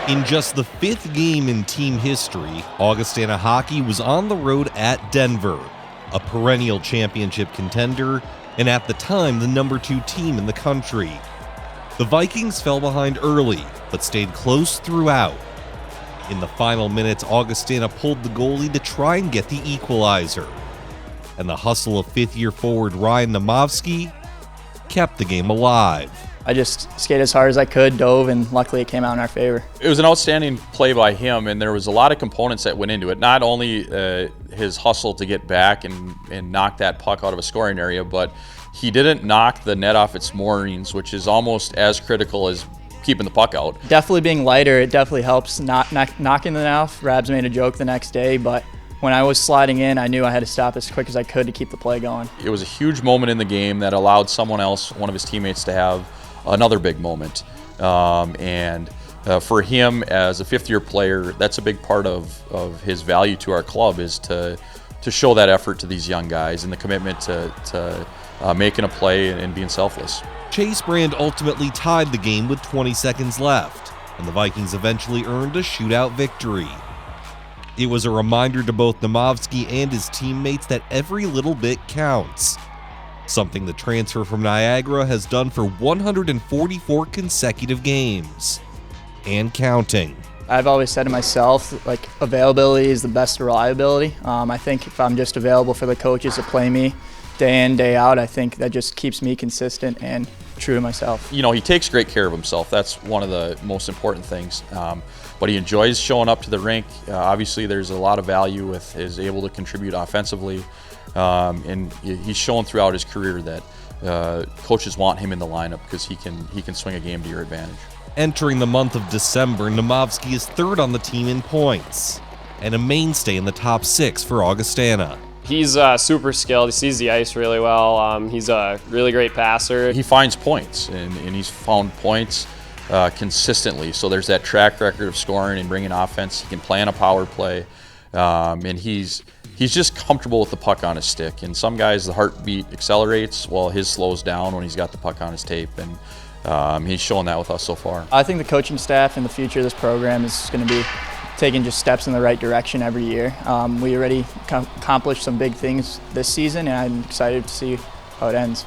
In just the fifth game in team history, Augustana hockey was on the road at Denver, a perennial championship contender, and at the time the number 2 team in the country. The Vikings fell behind early, but stayed close throughout. In the final minutes, Augustana pulled the goalie to try and get the equalizer. And the hustle of fifth-year forward Ryan Naumovski kept the game alive. I just skated as hard as I could, dove, and luckily it came out in our favor. It was an outstanding play by him, and there was a lot of components that went into it. Not only his hustle to get back and knock that puck out of a scoring area, but he didn't knock the net off its moorings, which is almost as critical as keeping the puck out. Definitely being lighter, it definitely helps not knocking the net off. Rabs made a joke the next day, but when I was sliding in, I knew I had to stop as quick as I could to keep the play going. It was a huge moment in the game that allowed someone else, one of his teammates, to have another big moment. For him as a fifth-year player, that's a big part of his value to our club, is to show that effort to these young guys and the commitment to making a play and being selfless. Chase Brand ultimately tied the game with 20 seconds left, and the Vikings eventually earned a shootout victory. It was a reminder to both Naumovski and his teammates that every little bit counts, something the transfer from Niagara has done for 144 consecutive games, and counting. I've always said to myself, like, availability is the best reliability. I think if I'm just available for the coaches to play me day in, day out, I think that just keeps me consistent and true to myself. You know, he takes great care of himself. That's one of the most important things. But he enjoys showing up to the rink. Obviously, there's a lot of value with his able to contribute offensively. And he's shown throughout his career that coaches want him in the lineup because he can swing a game to your advantage. Entering the month of December, Naumovski is third on the team in points, and a mainstay in the top 6 for Augustana. He's super skilled. He sees the ice really well. He's a really great passer. He finds points, and he's found points consistently. So there's that track record of scoring and bringing offense. He can play on a power play, and he's just comfortable with the puck on his stick. And some guys, the heartbeat accelerates while his slows down when he's got the puck on his tape. And he's shown that with us so far. I think the coaching staff in the future of this program is going to be taking just steps in the right direction every year. We already accomplished some big things this season, and I'm excited to see how it ends.